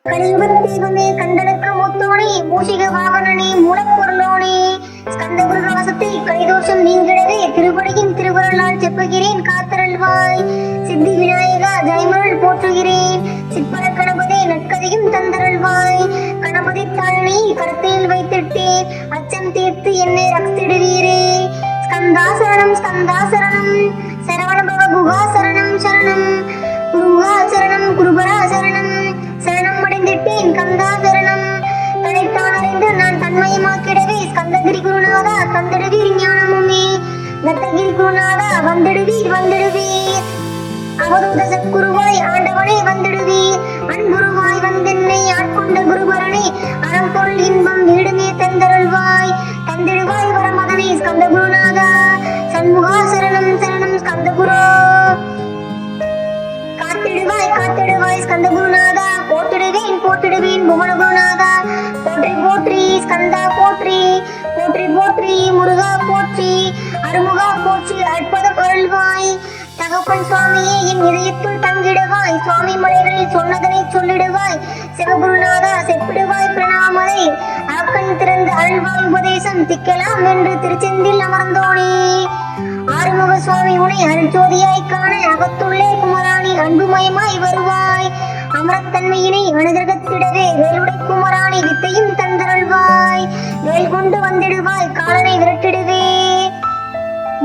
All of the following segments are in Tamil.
கலியுகத்தேவமே கண்டனுக்கு முத்தோனே மூஷிக வாகனனே மூலப்பொருளோனே ஸ்கந்தகுரு கவசத்தை கலிதோஷம் நீங்கிடவே திருப்படியின் திருவருளால் செப்புகிறேன் காத்தருள்வாய். சித்தி விநாயகா ஜெயமருள் போற்றுகிறேன். சிற்பர கணபதி நற்கதையும் தந்தருள்வாய். கணபதி தாழனை கருத்தில் வைத்திட்டேன் அச்சம் தீர்த்து என்னை ரக்திடுவீரே. ஸ்கந்தாசரணம் ஸ்கந்தாசரணம் சரவணபவ குகாசரணம் சரணம் குருகா சரணம் குருபரா சரணம் சரணம் அடைந்திட்டேன் கந்தா சரணம். தன்னைத்தான் அறிந்து நான் தன்மயமாக்கிடவே ஸ்கந்தகிரி குருநாதா தந்திடுவீர் ஞானமுமே. தத்தகிரி குருநாதா வந்திடுவீர் வந்திடுவீர். அவதூத சத்குருவாய் ஆண்டவனே வந்திடுவீர். அன்புருவாய் வந்தென்னை ஆட்கொண்ட குருபரனே அறம்பொருள் இன்பம் வீடுமே தந்தருள்வாய். தந்திடுவாய் வரமகனே ஸ்கந்த குருநாதா. சண்முகா சரணம் சரணம் ஸ்கந்த குரு. காத்திடுவாய் காத்திடுவாய் ஸ்கந்த குருநாதா. போற்றிடுவேன் போற்றிடுவேன் புவன குருநாதா. போற்றி போற்றி ஸ்கந்தா போற்றி போற்றி போற்றி முருகா போற்றி அருமுகா போற்றி அற்புத அருள்வாய். தகப்பன் சுவாமியே என் இதயத்துள் தங்கிடுவாய். சுவாமி மலைகளில் சொன்னதனை சொல்லிடுவாய். சிவகுருநாதா செப்பிடுவாய் பிரணாமலை. ஆக்கண் திறந்து அருள்வாய் உபதேசம் திக்கலாம் என்று திருச்செந்தில் அமர்ந்தோனே. ஆறுமுக சுவாமி உனை அருள்ஜோதியாய் காண அகத்துள்ளே குமராணி அன்புமயமாய் வருவாய். அமரத்தன்மையினை அனுகிரகத்திடவே வேலுடை குமராணி வித்தையும் தந்தருள்வாய். வேல் கொண்டு வந்திடுவாய் காலனை விரட்டிடுவே.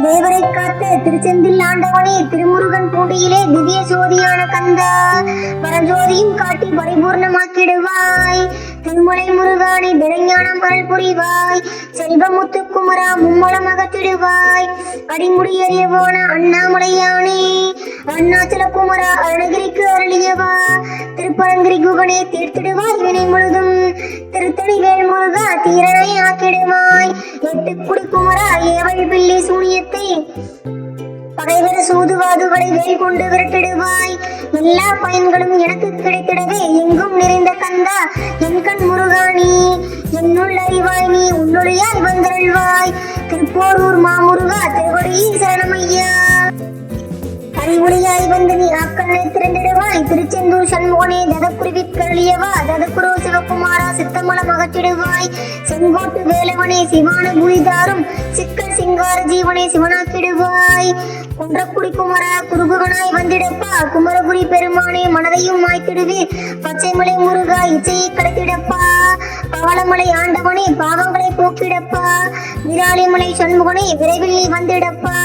தேவரை காத்த திருச்செந்தில் ஆண்டவனே திருமுருகன் பூண்டியிலே திவ்ய ஜோதியான கந்தா பரஞ்சோதியும் காட்டி பரிபூர்ணமாக்கிடுவாய். திருமலை முருகானை திடஞானம் அருள் புரிவாய். செல்வமுத்து குமரா மும்மலம் அகற்றிடுவாய். அடிமுடி அறியவோன அண்ணாமலையானே அருணாச்சல குமரா அருணகிரிக்கு அருளியவா. திருப்பரங்கிரி குகனே தீர்த்திடுவாய் வினை முழுதும். திருத்தணி வேல் முருகா தீரனை ஆக்கிடுவாய். எட்டுக்குடி குமரா ஏவல் பில்லி சூனியத்தை பகைவர சூதுவாதுகளை வேல் கொண்டு விரட்டிடுவாய். எல்லா பயன்களும் எனக்கு கிடைத்திடவே எங்கும் நிறைந்த கந்தா என் கண் முருகானி என்னுள் அறிவாய் நீ உன்னுடையாய் வந்தருள்வாய். திருப்போரூர் மாமுருகா திருவடியை சரணமையா. அறிவுடையாய் வந்து நீ ஆக்கண்ணை திரண்டிடுவாய். திருச்செந்தூர் சண்முகனே ததக்குருவிற்கருளியவா. ததக்குரு சிவகுமாரா சித்தமலம் அகற்றிடுவாய். செங்கோட்டு வேலவனே சிவானுபூதி தாரும் சிக்கல் சிங்கார ஜீவனே சிவனாக்கிடுவாய். குன்றக்குடி குமரா குருகுகனாய் வந்திடப்பா. குமரகுடி பெருமானே மனதையும் மாய்த்திடுவீர். பச்சைமலை முருகா இச்சையை கடத்திடப்பா. பவளமலை ஆண்டவனே பாவங்களை போக்கிடப்பா. விராலிமலை சண்முகனே விரைவில் நீ வந்திடப்பா.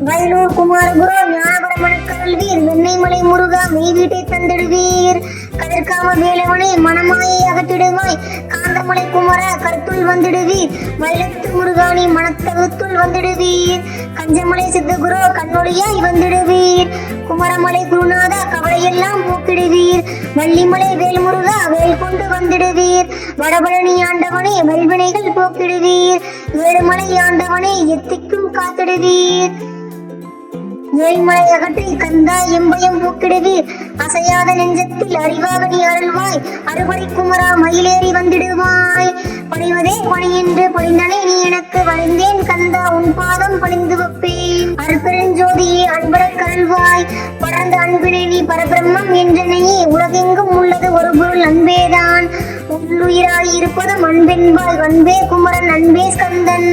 வயலூர் குமாரகுரு ஞானபரமணக்கல்வீர். வெண்ணைமலை முருகா மெய் வீட்டை தந்திடுவீர். கதிர்காம வேலவனே மனமாயை அகற்றிடுவாய். காந்தமலை குமரா கருத்துள் வந்திடுவீர். வயலத்து முருகானி மனத்தகத்துள் வந்திடுவீர். கஞ்சமலை சித்தகுரு கண்ணொழியாய் வந்திடுவீர். குமரமலை குருநாதா கவலையெல்லாம் போக்கிடுவீர். வள்ளிமலை வேல்முருகா வேல் கொண்டு வந்திடுவீர். வடபழனி ஆண்டவனே வல்வினைகள் போக்கிடுவீர். ஏழுமலை ஆண்டவனே எத்திக்கும் காத்திடுவீர். ஏழ்மலை அகற்றி கந்தா எம்பயம் போக்கிடுவீர். அசையாத நெஞ்சத்தில் அறிவாக நீ அருள்வாய். அறுபடை குமரா மயிலேறி வந்திடுவாய். பணிவதே பணி என்று பணிந்தனை நீ எனக்கு வழிந்தேன் கந்தா உன் பாதம் பணிந்து வைப்பேன். அருப்பெருஞ்சோதியே அன்பட கருள்வாய். படர்ந்த அன்பினை நீ பரபிரம்மம் என்றனையே. உலகெங்கும் உள்ளது ஒரு பொருள் அன்பேதான். உள்ளுயிராய் இருப்பதும் அன்பென்பாய். அன்பே குமரன் அன்பே ஸ்கந்தன்.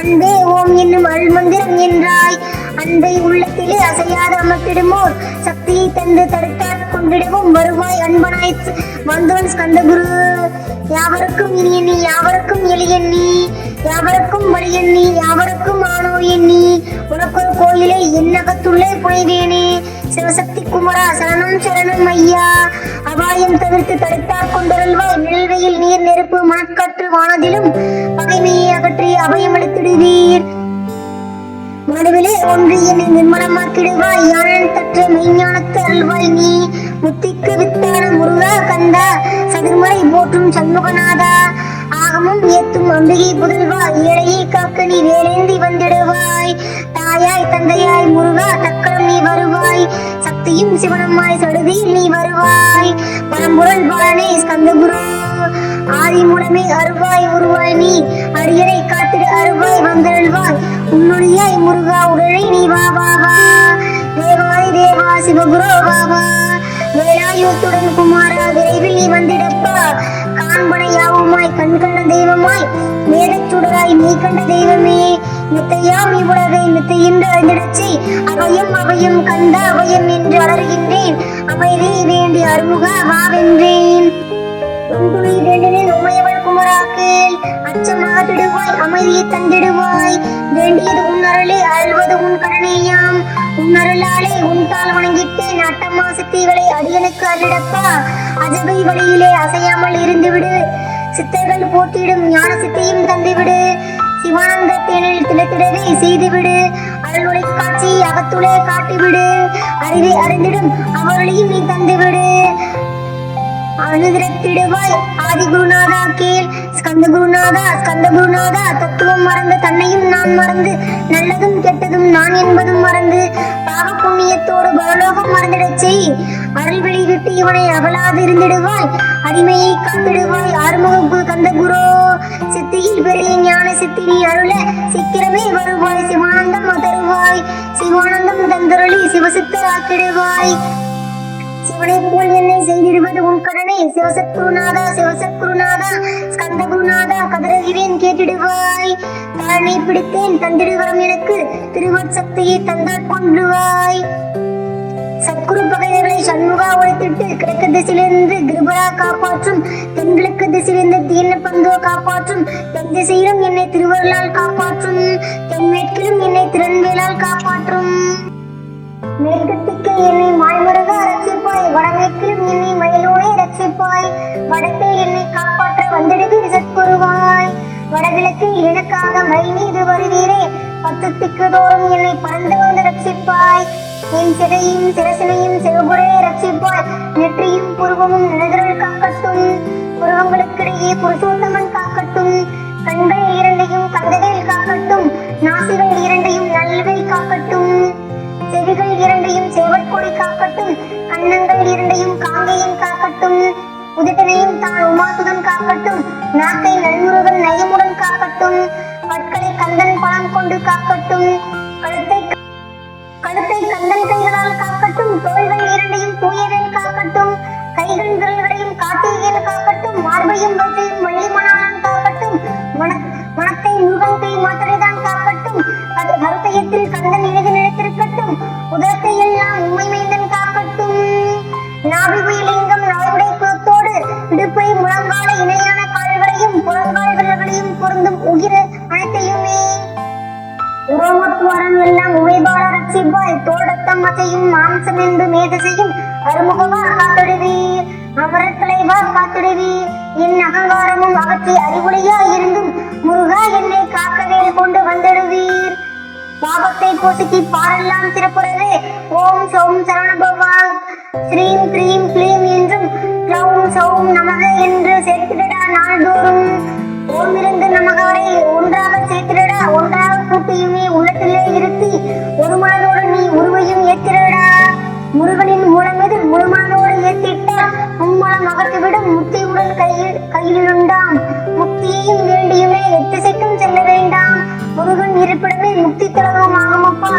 அன்பே ஓம் என்னும் அருள் மந்திரம் என்றாய். அன்பை உள்ளத்திலே அசையாத அமர்த்திடுமோர் சக்தியை தந்து தடுத்தாற் கொண்டிடவும் வருவாய் அன்பனாய் வந்தோன் ஸ்கந்தகுரு. யாவருக்கும் இனிய நீ யாவருக்கும் எளிய நீ யாவருக்கும் வலியன் நீ யாவருக்கும் ஆனோ எண்ணி. உனக்கொரு கோயிலை என்னகத்துள்ளே புனைவேனே. சிவசக்தி குமரா சரணம் சரணம் ஐயா. அபாயம் தவிர்த்து தடுத்தாற் கொண்டருள்வாய். நிழல்வெயில் நீர் நெருப்பு மணற்காற்று வானதிலும் பகைமையை அகற்றி அபயமளித்திடுவீர். நடுவிலே ஒன்று என்னை நிர்மலமாக்கிடுவாய். யாழன் தற்ற மெய்ஞானத்து அருள்வாய் நீ. முத்திக்கு வித்தான முருகா கந்தா சதுர்மறை போற்றும் சண்முகநாதா. ஆகமும் ஏத்தும் அம்பிகை புதல்வா. ஏழையை காக்க நீ வேலேந்தி வந்திடுவாய். தாயாய் தந்தையாய் முருகா தக்கலம் நீ வருவாய். சக்தியும் சிவனமாய் சடுதியில் நீ வருவாய். பரம்பொருள் பாலனே ஸ்கந்தகுரு. ஆதி மூலமே அருவாய் உருவாய் நீ. அடியரை காத்திட அருவாய் வந்தருள்வாய். உன்னுடையாய் முருகா உடலை நீ வா வா வா. தேவாதி தேவா சிவகுரு வா வா. வேலாயுத்துடன் குமாரா விரை நீ வந்திடப்பா. காண்பன யாவுமாய் கண் கண்ட தெய்வமாய் வேதச் சுடராய் நீ கண்ட தெய்வமே. மித்தையாம் இவ்வுலகை மித்தை என்று அறிந்திடச்சி அவையும் அவையும் கண்ட அவையும் என்று அலறுகின்றேன். அமைதி வேண்டி அருமுக வாவென்றேன். துணை வேண்டினேன் உமையவள் குமராக்கேள். அச்சமாக திடுவாய் அமைதியை தந்திடுவாய். வேண்டியது உன் அருளே அருள்வது உன் கடனேயாம். உன் அருளாலே உன் தாள் வணங்கிட்டேன். அட்டமா சித்திகளை அடியனுக்கு அருளப்பா. அஜபை வழியிலே அசையாமல் இருந்துவிடு. சித்தர்கள் போட்டியிடும் ஞான சித்தையும் தந்துவிடு. சிவானந்த தேனில் திளைத்திடவே செய்துவிடு. அருளுரை காட்சி அகத்துளே காட்டிவிடு. அறிவை அறிந்திடும் அவர்களையும் நீ தந்துவிடு. அனுதிரத்திடுவாய் ஆதி குருநாதா கேள். ஸ்கந்த குருநாதா தத்துவம் மறந்து தன்னையும் நான் மறந்து நல்லதும் கெட்டதும் நான் என்பதும் மறந்து பாவ புண்ணியத்தோடு பரலோகம் மறந்திடச் செய். அருள் வெளிவிட்டு இவனை அகலாது இருந்திடுவாய். அடிமையை காத்திடுவாய் ஆறுமுக கந்த குரு. சித்தியில் பெரிய ஞான சித்தி நீ அருள சீக்கிரமே வருவாய். சிவானந்தம் தருவாய். சிவானந்தம் தந்தருளி சிவசித்தராக்கிடுவாய். சிவனை போல் என்னை செய்திடுவது உன் கடனை. சிவசத்குருநாதா ஸ்கந்த குருநாதா கதறுகிறேன் கேட்டிடுவாய். தாழனை பிடித்தேன் தந்திடுவரம் எனக்கு. திருவட் சக்தியை தந்தால் கொண்டுவாய். சத்குரு பகைவர்களை சண்முகா உழைத்திட்டு கிழக்கு திசையிலிருந்து கிருபரா காப்பாற்றும். தென்கிழக்கு திசையிலிருந்து தீன பந்தோ காப்பாற்றும். தென் திசையிலும் என்னை திருவருளால் காப்பாற்றும். தென்மேற்கிலும் என்னை திறன்வேலால் காப்பாற்றும். மேற்கத்திற்கு என்னை மாய்மருக ரட்சிப்பாய். வடமேற்கிலும் என்னை மயிலோனே ரட்சிப்பாய். வடக்கில் என்னை காப்பாற்ற வந்திடுவி சத்குருவாய். வடகிழக்கில் எனக்காக மயில் மீது வருவீரே. 10 திக்கு தோறும் என்னை பறந்து வந்து ரட்சிப்பாய். என் சிறையும் சிரசினையும் சிவபுரே ரட்சிப்பாய். நெற்றியும் புருவமும் நிலதரல் காக்கட்டும். புருவங்களுக்கிடையே புருஷோத்தமன் காக்கட்டும். கண்கள் இரண்டையும் கந்தவேல் காக்கட்டும். நாசிகள் இரண்டையும் நல்வேல் காக்கட்டும். செவிகள் இரண்டையும் சேவற்கொடி காக்கட்டும். கன்னங்கள் இரண்டையும் காங்கேயன் காக்கட்டும். உதிட்டனையும் தான் உமாசுதன் காக்கட்டும். நாக்கை நல்முருகன் நயமுடன் காக்கட்டும். பற்களை கந்தன் பழம் கொண்டு காக்கட்டும். கழுத்தை கந்தன் கைகளால் காக்கட்டும். தோள்கள் இரண்டையும் தூயவேல் காக்கட்டும். கைகள் விரல்களையும் கார்த்திகேயன் காக்கட்டும். மார்பையும் வயிற்றையும் வள்ளிமணாளன் காக்கட்டும். மனத்தை முருகன் கை மாத்திரைதான் காக்கட்டும். அது ஹருதயத்தில் கந்தன் இணைந்து நினைத்திருக்கட்டும். உதரத்தை எல்லாம் உண்மை மைந்தன் காக்கட்டும். நாபிலிங்கம் நவருடை குலத்தோடு இடுப்பை முழங்கால இணையான கால்களையும் புறங்கால் விரல்களையும் பொருந்தும் உகிர அனைத்தையுமே. உரோமத்துவரம் எல்லாம் உமைபால ரட்சிப்பாய். தோடத்தம் அசையும் மாம்சம் என்று மேதசையும் அருமுகவா காத்திடுவீர். அமரக்கலைவா காத்திடுவீர். என் அகங்காரமும் அவற்றை அறிவுடையா இருந்தும் முருகா என்னை காக்கவேல் கொண்டு வந்திடுவீர். பாபத்தை போசிக்கு பாரெல்லாம் சிறப்புறவே. ஓம் சௌம் சரவணபவா ஸ்ரீம் க்ரீம் க்ளீம் என்றும் க்ளௌம் சௌம் நமக என்று சேர்த்திடடா நாள்தோறும். ஓமிருந்து நமகாரை ஒன்றாக சேர்த்திடடா. ஒன்றாக கூட்டியுமே உள்ளத்திலே இருத்தி ஒரு மனதோடு நீ உருவையும் ஏத்திடடா. முருகனின் மூலமீது முழுமனதோடு ஏத்திட்டால் மும்மலம் அகற்றிவிடும். முத்தியுடன் கையிலுண்டாம். முக்தியையும் வேண்டியுமே எத்திசைக்கும் செல்ல வேண்டாம். முருகன் இருப்பிடமே முக்தி தலகம் ஆகுமப்பா.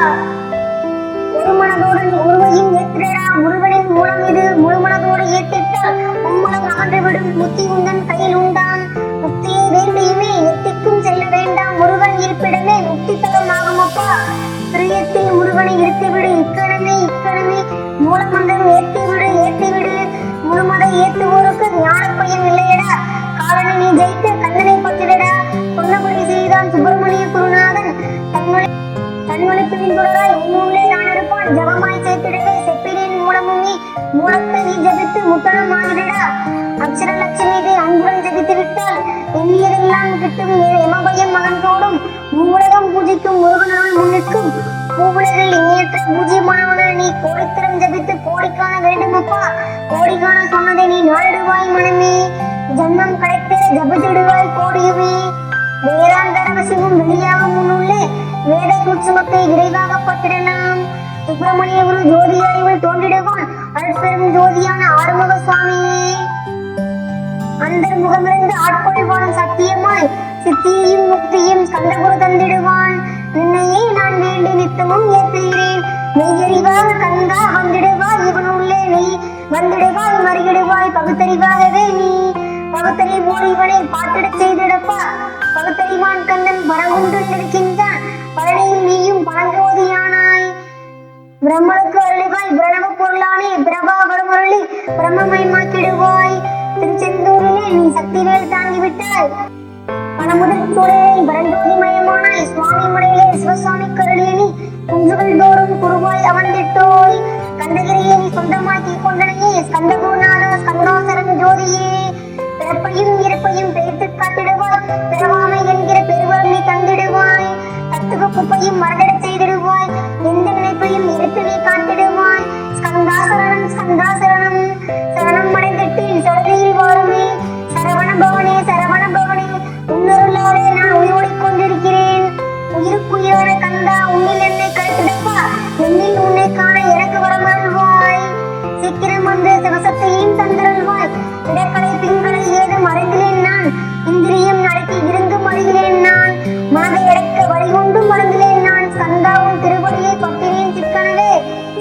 ஒரு மனதோடு நீ உருவையும் ஏத்திடடா. முருகனின் மூலம் இது முழுமனதோடு ஏத்திட்டால் மும்மலம் அகன்றுவிடும். முத்தி உந்தன் கையில் உண்டாம். முக்தியை வேண்டியுமே எத்திக்கும் செல்ல வேண்டாம். முருகன் இருப்பிடமே முக்தி தலம் ஆகுமப்பா. பிரியத்தில் முருகனை இருத்திவிடு இக்கணமே மூலமந்திரம் ஏற்றிவிடு. முழுமதை ஏற்றுவோருக்கு ஞான பயன் இல்லையடா. காலனை நீ ஜெயித்து கண்ணனை பற்றிடடா. பொன்னபடி செய்தான் சுப்பிரமணிய குருநாதன். தன்மொழி பின்தொடராய் உன்னுள்ளே நான் இருப்பான். ஜபமாய் சேர்த்திடவே செப்பினின் மூலமுமே. மூலத்தை நீ ஜபித்து முத்தனம் ஆகிடடா. அக்ஷர லட்சுமி அன்புடன் ஜபித்து விட்டால் எண்ணியதெல்லாம் கிட்டும். எமபயம் மகன் தோடும். மூலகம் பூஜிக்கும் முருகனருள் முன்னிற்கும். பூவுலகில் இணையற்ற பூஜ்யமானவன நீ கோடித்தரம் ஜபித்து கோடி காண வேண்டுமப்பா. கோடி காண சொன்னதை நீ நாளிடுவாய் மனமே. ஜன்மம் கிடைத்தே ஜபித்திடுவாய் கோடியுமே. வேதாந்த ரகசியமும் வெளியாகும் முன்னுள்ளே. வேத குட்சுமத்தை விரைவாக பத்திரலாம். சுப்பிரமணிய குரு ஜோதி அறிவில் தோன்றிடுவான். அருட்பெரும் ஜோதியான ஆறுமுக சுவாமியே. அந்த முகமிருந்து ஆட்கொள்வான் சத்தியமாய். சித்தியையும் முக்தியும் கந்தகுரு தந்திடுவான். என்னையே நான் வேண்டி நித்தமும் ஏற்றுகிறேன். மெய்யறிவாக கந்தா வந்திடுவாய். இவனுள்ளே நீ வந்திடுவாய் மறியிடுவாய். பகுத்தறிவாகவே பரமோடு இவனை பார்த்திடச் செய்திடப்பா. பகுத்தறிவான் கந்தன் பரங்குன்றில் இருக்கின்றான், பழனியில் நீயும் பழஞ்சோதியானாய். பிரம்மனுக்கு அருளிவாய் பிரணவ பொருளானே, பிரபா வரமருளி பிரம்மமயமாக்கிடுவாய். திருச்செந்தூரிலே நீ சக்திவேல் தாங்கிவிட்டாய். பணமுதல் சூழலை பரஞ்சோதிமயமானாய். சுவாமி மலையிலே சிவசுவாமி கருளியணி குன்றுகள் தோறும் குருவாய் அமர்ந்திட்டோய். கந்தகிரியை நீ சொந்தமாக்கி கொண்டனையே ஸ்கந்தகுருநாத ஸ்கந்தாசரம் ஜோதியே. பிறப்பையும் இறப்பையும் பெய்து காத்திடுவாய், பிறவாமை என்கிற பெருவரம் நீ தந்திடுவாய். தத்துவ குப்பையும் மறந்திடச் செய்திடுவாய், எந்த நினைப்பையும் எடுத்து நீ காத்திடுவாய். ஸ்கந்தாசரணம் ஸ்கந்தாசரணம் சரணம் அடைந்திட்டேன் சரதையில் வாருமே. சரவண பவனே சரவண பவனே, உன்னருளாலே நான் உயிரோடிக் கொண்டிருக்கிறேன். உயிருக்குயிரான கந்தா, உன்னில் என்னை கருத்திடப்பா, என்னில் உன்னை காண எனக்கு வரமருள்வாய். சீக்கிரம் வந்து சிவசக்தியையும் தந்திருள்வாய். இடக்கலை பிங்களை ஏதும் அறிந்திலேன் நான், இந்திரியம் நடத்தி இருந்தும் அறிகிறேன் நான். மனதை அடக்க வழிகொண்டும் மறந்திலேன் நான். ஸ்கந்தாவும் திருவடியை பற்றினேன் சிக்கனவே,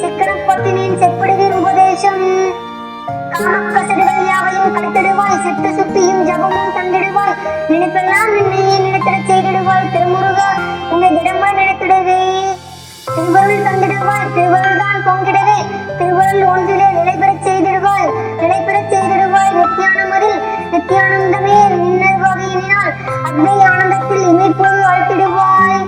சிக்கனப்பட்டினேன் செப்பிடுவேன் உபதேசம். காமக்கசடுகள் யாவையும் கலைத்திடுவாய், சித்த சுத்தியும் ஜபமும் தந்திடுவாய். நினைப்பெல்லாம் நின்னையே நினைத்திடச் செய்திடுவாய். திருமுருகா, உன்னை திடமாய் நினைத்திடவே. திருவருள் தந்திடுவாய், திருவருள் தான் பொங்கிடவே. திருவருள் ஒன்றிலே நிலை பெறச் செய்திடுவாய், நிலை பெறச் செய்திடுவாய். நித்தியானமதில் நித்தியானந்தமே நின்னர் வகையினால் அக்னி ஆனந்தத்தில் இமைப்பொழுது அழைத்திடுவாய்.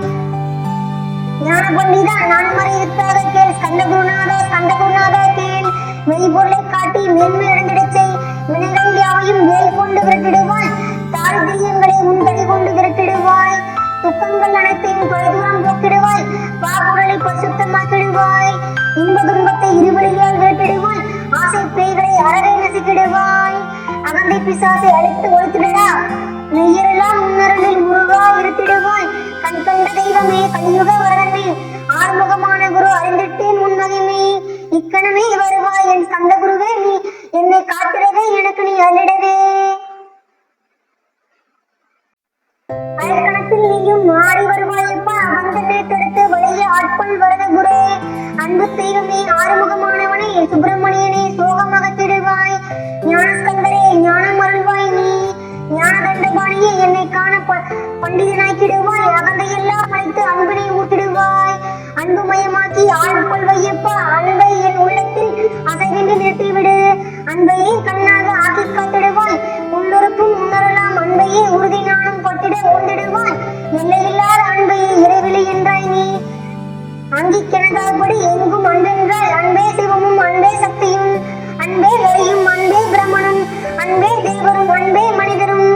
ஞான பண்டிதா, நான் மறைவித்தாக கேள். ஸ்கந்தகுருநாதா ஸ்கந்தகுருநாதா கேள். மெய்பொருளை காட்டி மேன்மை அடைந்திடச் செய். வினைகள் யாவையும் வேல் கொண்டு விரட்டிடுவாய், தாரித்திரியங்களை முன்கடி கொண்டு விரட்டிடுவாய். துக்கங்கள் அனைத்தையும் தொலைதூரம் போக்கிடுவாய், பாகுடலை பரிசுத்தமாக்கிடுவாய். இன்ப துன்பத்தை இருவழியால் விரட்டிடுவாய், ஆசை பேய்களை அறவே நசுக்கிடுவாய். அகந்தை பிசாசை அழித்து ஒழித்திடா, மெய்யரெல்லாம் முன்னருளில் முருகா இருத்திடுவாய். கண் கண்ட தெய்வமே கலியுக வரதமே, ஆறுமுகமான குரு அறிந்திட்டேன் உன்மகிமே. இக்கணமே வருவாய் என் ஸ்கந்த குருவே, நீ என்னை காத்திடவே எனக்கு நீ அருளிடவே. அயற்கணத்தில் நீயும் மாறி வருவாயப்பா, வந்தனை தடுத்து வழிய ஆட்கொள் வரத குரு. அன்பு தெய்வமே ஆறுமுகமானவனே சுப்பிரமணியனே, சோகம் அகத்திடுவாய். ஞானஸ்கந்தரே ஞானம் அருள்வாய் நீ. ஞான தண்டபாணியே என்னை காண பண்டிதனாக்கிடுவாய். அகந்தையெல்லாம் அழைத்து அன்பினை ஊட்டிடுவாய். அன்புமயமாக்கி ஆட்கொள்வையப்பா, அன்பை என் உள்ளத்தில் அசைவின்றி நிறுத்திவிடு. அன்பையே கண்ணாக ஆக்கி காத்திடுவாய். உள்ளுறுப்பும் உணரலாம் அன்பையே உறுதி நானும் பட்டிட ஓந்திடுவாய். எல்லையில்லாத அன்பையே இறைவிலி என்றாய் நீ. அங்கிக்கெனதாபடி எங்கும் அன்பென்றாய். அன்பே சிவமும் அன்பே சக்தியும், அன்பே வரியும் அன்பே பிரம்மனும், அன்பே தேவரும் அன்பே மனிதரும்,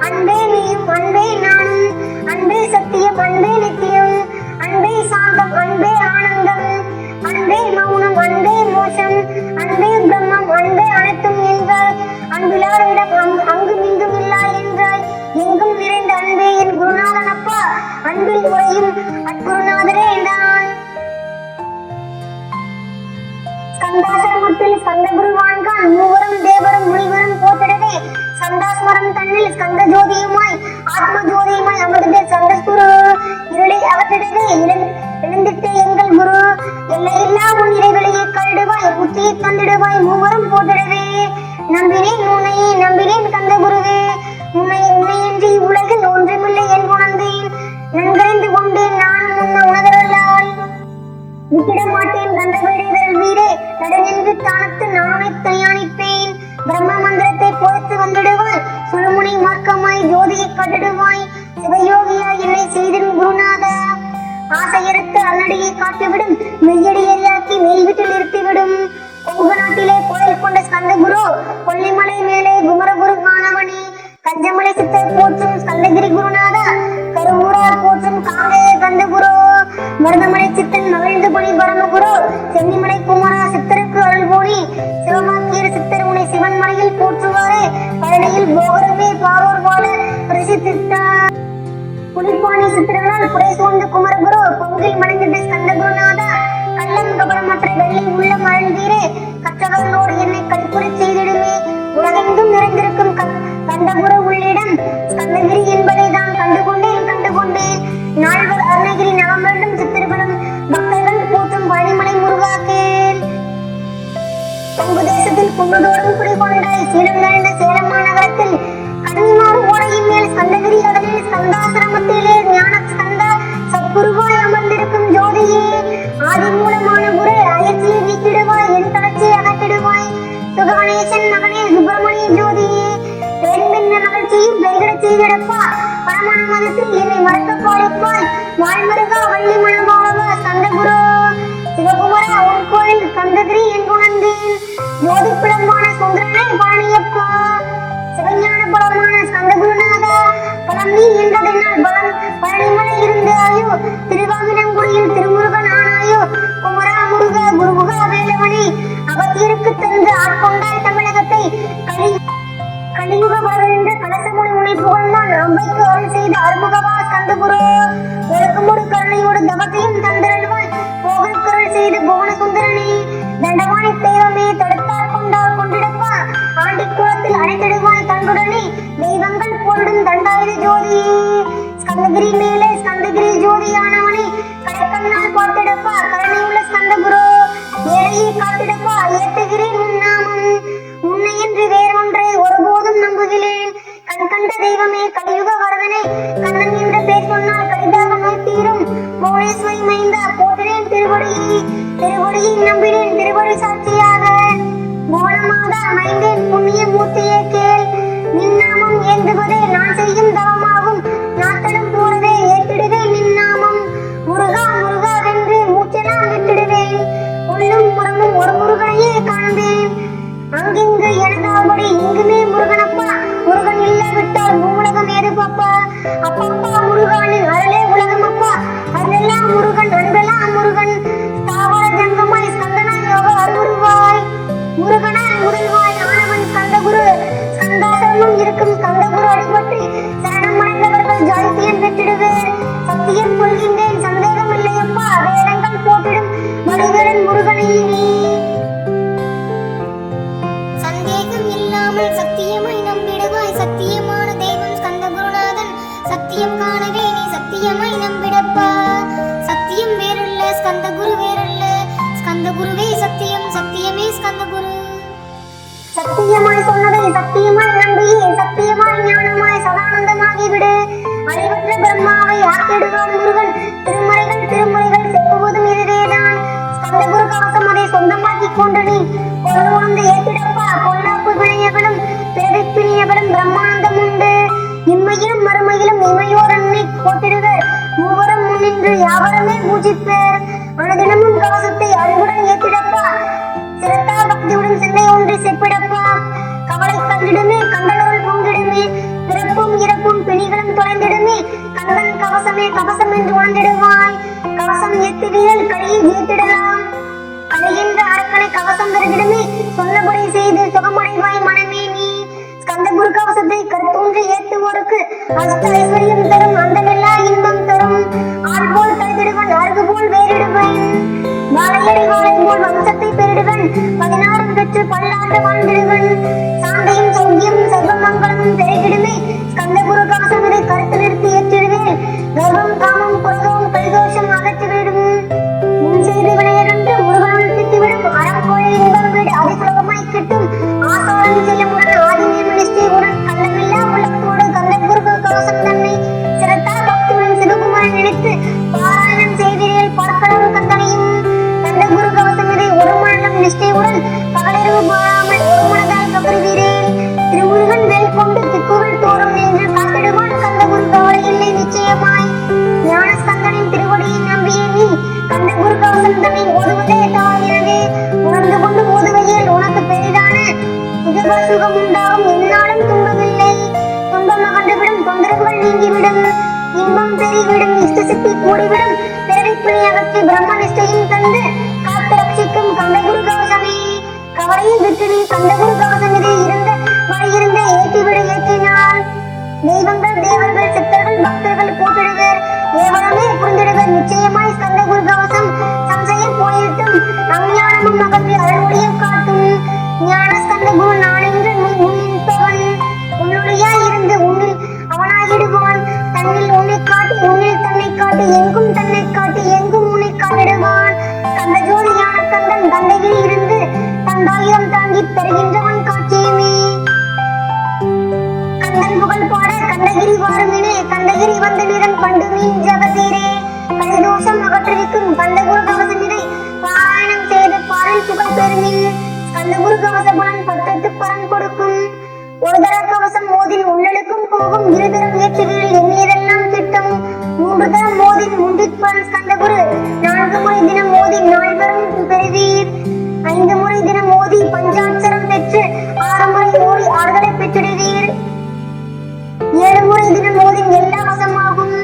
அன்பே நீயும் அன்பே நானும், அன்பே சத்தியம் அன்பே நித்தியம், அன்பே சாந்தம் அன்பே ஆனந்தம், அன்பே மௌனம் அன்பே மோசம், அன்பே பிரம்மம் அன்பே அனைத்தும் என்றாய். அன்பிலாரிடம் அங்கும் இங்கும் இல்லா என்றாய். எங்கும் நிறைந்த அன்பே என் குருநாதன் அப்பா, அன்பில் உரையும் அக்குருநாதரே நான். ஸ்கந்தாசிரமத்தில் ஸ்கந்தகுருவான்கான் மூவரும் தேவரும் முனிவரும் போற்றிடவே. சந்தாஸ்மரம் தன்னில் ஸ்கந்த ஜோதியுமாய் ஆத்ம ஜோதியுமாய் அமர்ந்த சந்தஸ்குரு இருளை அகற்றிடவே. எழுந்திட்ட எங்கள் குரு, எல்லையில்லா உன் இறைவெளியை கருடுவாய், புத்தியை தந்திடுவாய். மூவரும் போற்றிடவே. நம்பினேன் உன்னையே நம்பினேன் கந்த குருவே, உன்னையின்றி உலகில் ஒன்றுமில்லை என் உணர்ந்தேன். நன்கறிந்து கொண்டேன் நானும் உன்ன உணர்தலால். விட்டிட மாட்டேன் கந்தவேடை வீரே, நடுநின்று தானத்து நானே தயானிப்பேன். பிரம்ம மந்திரத்தை போய்த்து வந்துடுவாய், சுழுமுனை மார்க்கமாய் ஜோதியை கட்டிடுவாய். சிவயோகியாய் என்னை செய்திடும் குருநாதா, ஆசையறுத்து அன்னடியை காட்டிவிடும், மெய்யடியாக்கி மெய் வீட்டில் நிறுத்திவிடும். கொங்கு நாட்டிலே கோயில் கொண்ட ஸ்கந்த குரு, கொல்லிமலை மேலே குமரகுரு காணவனே. கஞ்சமலை சித்தர் போற்றும் ஸ்கந்தகிரி குருநாதா, கருவூரார் போற்றும் காங்கேய கந்த குரு. மருதமலை சித்தன் மகிழ்ந்து பணி பரமகுரு, சென்னிமலை குமரா சித்தருக்கு அருள்போனி. சிவமாக்கியர் சித்தர் உனை சிவன் மலையில் போற்றுவாரே, பழனியில் போகரவே பாரோர் வாழ பிரசித்தார். புலிப்பாணி சித்திரங்களால் புடை சூழ்ந்த குமரகுரு, பொங்கில் மணிந்திட்ட ஸ்கந்த குருநாதா, கள்ளம் கபடமற்ற வெள்ளி உள்ள மழந்தீரே. கற்றவர்களோடு என்னை கல்புரை செய்திடுமே, உலகெங்கும் நிறைந்திருக்கும் கந்தகுரு உள்ளிடம் ஸ்கந்தகிரி என்பதை தான் கண்டுகொண்டேன். நால்வர் அருணகிரி நவம்பரிடம் சித்திரங்களும் பக்தர்கள் போற்றும் பழனிமலை முருகா கேள். கொங்கு தேசத்தில் குன்றுதோறும் குடிகொண்டாய், சீலம் நிறைந்த சேலம் மாநகரத்தில் கன்னிமா செய்திடப்பா பரமான மதத்தில் என்னை மறக்க பாடிப்பாய் வாழ்மருகா வள்ளி மணமாளவா ஸ்கந்தகுரு சிவகுமரா உன் கோயில் ஸ்கந்தகிரி என்று உணர்ந்தேன் ஜோதி பிளம்பான சுந்தரனை பழனியப்பா சிவஞான பலமான ஸ்கந்தகுருநாதா பலம் நீ என்றதென்னால் பலம் பழனிமலை இருந்தாயோ திருவாவினங்குடியில் திருமுருகன் ஆனாயோ குமரா முருகா குருமுகா வேலவனே அகத்தியருக்கு தந்து ஆட்கொண்டாய் தமிழகத்தை கலியுக வரவென்ற கலசமொழி உனை புகழ்ந்தான் அம்பைக்கு அருள் செய்த அருமுகவா ஸ்கந்தகுரு ஒழுக்கமோடு கருணையோடு தவத்தையும் தந்திரல்வாய் போகற்கருள் செய்த புவன சுந்தரனே தண்டவாணி தெய்வமே தடுத்தார் கொண்டார் கொண்டிடப்பா ஆண்டி குளத்தில் அழைத்திடுவாய் தண்டுடனே தெய்வங்கள் போரிடும் தண்டாயுத ஜோதி ஸ்கந்தகிரி மேலே ஸ்கந்தகிரி ஜோதியானவனே கடைக்கண்ணால் பார்த்திடப்பா கருணையுள்ள ஸ்கந்தகுரு ஏழையை காத்திடப்பா ஏற்றுகிறேன் உன் நாமம் உன்னை என்று வேறொன்றை ஒருபோதும் நம்புகிறேன் கண் கண்ட தெய்வமே கலியுக வரதனை கண்ணன் என்ற பேர் சொன்னால் கடிதாக நோய் தீரும் மௌனேஸ்வரி மைந்தா போற்றினேன் திருவடியை நம்பினேன் திருவடி சாட்சியாக மௌனமாதா மைந்தேன் புண்ணிய மூர்த்தியே கேள் நின்னாமம் ஏந்துவதே நான் செய்யும் தவமாகும் நாத்தலும் போறதே ஏற்றிடுவேன் நின்னாமம் முருகா முருகா வென்று மூச்செல்லாம் விட்டுடுவேன் உள்ளும் புறமும் ஒரு முருகனையே காண்பேன் அங்கிங்கு எனதாபடி இங்குமே முருகனப்பா முருகன் இல்லாவிட்டால் பூவுலகம் ஏது பாப்பா அப்பப்பா முருகானின் அருளே உலகம் அப்பா அருளெல்லாம் முருகன் அன்பெல்லாம் முருகன் தாவர ஜங்கமாய் ஸ்கந்தனா யோக அருள்வாய் முருகனாய் முதல்வாய் ஆனவன் ஸ்கந்தகுரு ஸ்கந்தாசனமும் இருக்கும் ஸ்கந்தகுரு அடிபற்றி சரணம் அடைந்தவர்கள் ஜாதித்தியன் பெற்றிடுவேர் சத்தியம் கொள்கின்றேன் சந்தேகம் இல்லையப்பா வேதங்கள் போட்டிடும் மனிதரன் முருகனை நீ சத்தியமாய் நம்பிடுவாய் சத்தியமான தெய்வம் ஸ்கந்தகுருநாதன் சத்தியம் காணவே நீ சத்தியமாய் நம்பிடப்பா சத்தியம் வேறல்ல ஸ்கந்தகுரு வேறல்ல ஸ்கந்தகுருவே சத்தியம் சத்தியமே ஸ்கந்தகுரு சத்தியமாய் சொன்னதை சத்தியமாய் நம்பியே சத்தியமாய் ஞானமாய் சதானந்தமாகி விடு அறிவற்ற பிரம்மாவை ஆக்கிடுவான் முருகன் திருமுறைகள் செப்புவதும் இதுவேதான் ஸ்கந்தகுரு கவசம் அதை சொந்தமாக்கி கொண்டு நீ கொண்டு உணர்ந்து ஏற்றிடப்பா பொன்னாப்பு விளையவளும் பிறவிப்பிணியவளும் பிரம்மாண்டம் உண்டு இம்மையிலும் மறுமையிலும் இமையோர் அன்னை போட்டிடுவர் மூவரும் முன்னின்று யாவருமே பூஜிப்பர் அனுதினமும் கவசத்தை அன்புடன் ஏற்றிடப்பா சிறத்தா பக்தியுடன் சிந்தை ஒன்றி செப்பிடப்பா கவலை கண்டிடுமே கண்டனருள் பொங்கிடுமே பிறப்பும் இறப்பும் பிணிகளும் தொலைந்திடுமே கந்தன் கவசமே கவசம் என்று உணர்ந்திடுவாய் கவசம் ஏத்து வீரல் கடையை ஜெயித்திடலாம் கலைகின்ற அரக்கனை கவசம் வருகிடுமே சொன்னபடி செய்து சுகமடைவாய் மனமே நீ ஸ்கந்தகுரு கவசத்தை கருத்தூன்றி ஏத்துவோருக்கு அஷ்ட ஐஸ்வர்யம் தரும் அந்தமெல்லா இன்பம் தரும் ஆள் போல் தலைத்திடுவன் அருகு போல் வேறிடுவன் வாழையடி வாழை போல் வம்சத்தை பெறிடுவன் 16 பெற்று பல்லாண்டு வாழ்ந்திடுவன் சாந்தையும் சௌக்கியம் சர்வமங்கலமும் பெருகிடுமே ஸ்கந்தகுரு கவசம் இதை கருத்து நிறுத்தி ஏற்றிடுவேன் கர்வம் காமம் குரோதம் பரிதோஷம் அகற்றிவிடும் முன் செய்து வினையகன்று முருகனுள் திட்டிவிடும் அறம் கோயில் இன்பம் வீடு அதிசுலபமாய் கிட்டும் ஆசாரம் செய்யும் உடன் ஆதிநியம் நிஷ்டையுடன் கள்ளமில்லா உள்ளத்தோடு கந்தகுரு கவசம் தன்னை சிறத்தா பக்தியுடன் சிவகுமாரன் நினைத்து பாராயணம் செய்கிறேன் பார்க்கலாம் கந்தனையும் கந்தகுரு கவசம் இதை ஒரு மனம் நிஷ்டையுடன் பகலிரவு பாராமல் ஒரு மனதால் பகருகிறேன் திருமுருகன் வேல் கொண்டு திக்குகள் தோறும் நின்று காத்திடுவான் கந்தகுரு கவலை இல்லை நிச்சயமாய் ஞான ஸ்கந்தனின் திருவடியை நம்பியே நீ கந்தகுரு கவசம் தன்னை ஓதுவதே தான் எனவே உணர்ந்து கொண்டு ஓதுவையில் உனக்கு பெரிதான சுக சுகம் உண்டாகும் என்னாலும் துன்பமில்லை துன்பம் அகன்றுவிடும் தொந்தரவுகள் நீங்கிவிடும் இன்பம் பெருகிவிடும் இஷ்ட சித்தி கூடிவிடும் பிறவிப்பிணி அகற்றி பிரம்ம நிஷ்டையும் தந்து காத்து ரட்சிக்கும் கந்தகுரு கவசமே கவலையை விட்டு நீ கந்தகுரு கவசம் இதில் இருந்த வழியிருந்த ஏற்றிவிடு ஏற்றினாள் தெய்வங்கள் தேவர்கள் சித்தர்கள் பக்தர்கள் போட்டிடுவர் ஏவனமே புரிந்திடுவர் நிச்சயமாய் ஸ்கந்தகுரு கவசம் சம்சயம் போயிட்டும் அஞ்ஞானமும் அகற்றி அருள்மொழியும் காட்டும் ஞான ஸ்கந்தகுரு நான் என்று நீ முன்னிற்பவன் உன்னுடையாய் இருந்து உன்னில் அவனாகிடுவான் தன்னில் உன்னை காட்டி உன்னில் தன்னை காட்டி எங்கும் தன்னை காட்டி எங்கும் உன்னை காட்டிடுவான் கந்த ஜோதி ஞான கந்தன் கந்தகிரி இருந்து தந்தாயிரம் தாங்கி பெறுகின்றவன் காட்சியுமே கந்தன் புகழ் பாட கந்தகிரி வாருமினே கந்தகிரி வந்து நிறன் பண்டு மீன் ஜகதீரே கலிதோஷம் அகற்றிருக்கும் கந்தகுரு கவசம் இதை பாராயணம் செய்து பாடல் புகழ் பெருமின் கந்தகுரு கவச பலன் 10 பலன் கொடுக்கும் ஒரு தர கவசம் மோதின் உள்ளலுக்கும் போகும், இருதரம் ஏற்றுவீர்கள் எண்ணியதெல்லாம் திட்டம். 3 தரம் மோதின் முண்டிப்பான் ஸ்கந்தகுரு, 4 முறை தினம் மோதி நால்வரும் பெறுவீர். 5 முறை தினம் மோதி பஞ்சாட்சரம் பெற்று 6 முறை ஓடி ஆறுதலை பெற்றிடுவீர். 7 முறை தினம் மோதி எல்லா வசமாகும்.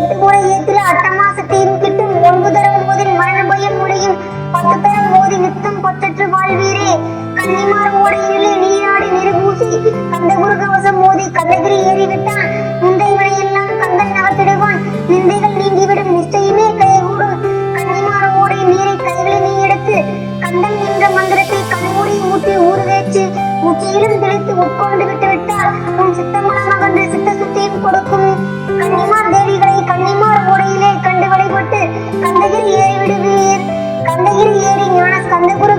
8 முறை ஏற்றில அட்டமாசத்தையும் கிட்டும். 9 தரம் மோதின் மரண பயம் முடியும். 10 தரம் மோதி நித்தம் பற்றற்று வாழ்வீரே. கன்னிமார் ஓடையிலே நீராடி நெருபூசி கந்தகுரு கவசம் மோதி கந்தகிரி ஏறிவிட்டான். முந்தை வினையெல்லாம் கந்தன் நகர்த்திடுவான். நிந்தைகள் நீங்கிவிடும், நிச்சயமே கைகூடும். கன்னிமார் ஓடை நீரை கைகளில் நீ எடுத்து கந்தன் என்ற மந்திரத்தை கண்மூடி மூட்டி ஊறுவேற்று முற்றியிலும் தெளித்து உட்கொண்டு விட்டுவிட்டால் உன் சித்தமலம் அகன்று சித்த சுத்தியும் கொடுக்கும். கன்னிமார் தேவிகளை கன்னிமார் ஓடையிலே கண்டு வழிபட்டு கந்தகிரி ஏறி விடுவீர். கந்தகிரி ஏறி ஞான ஸ்கந்தகுரு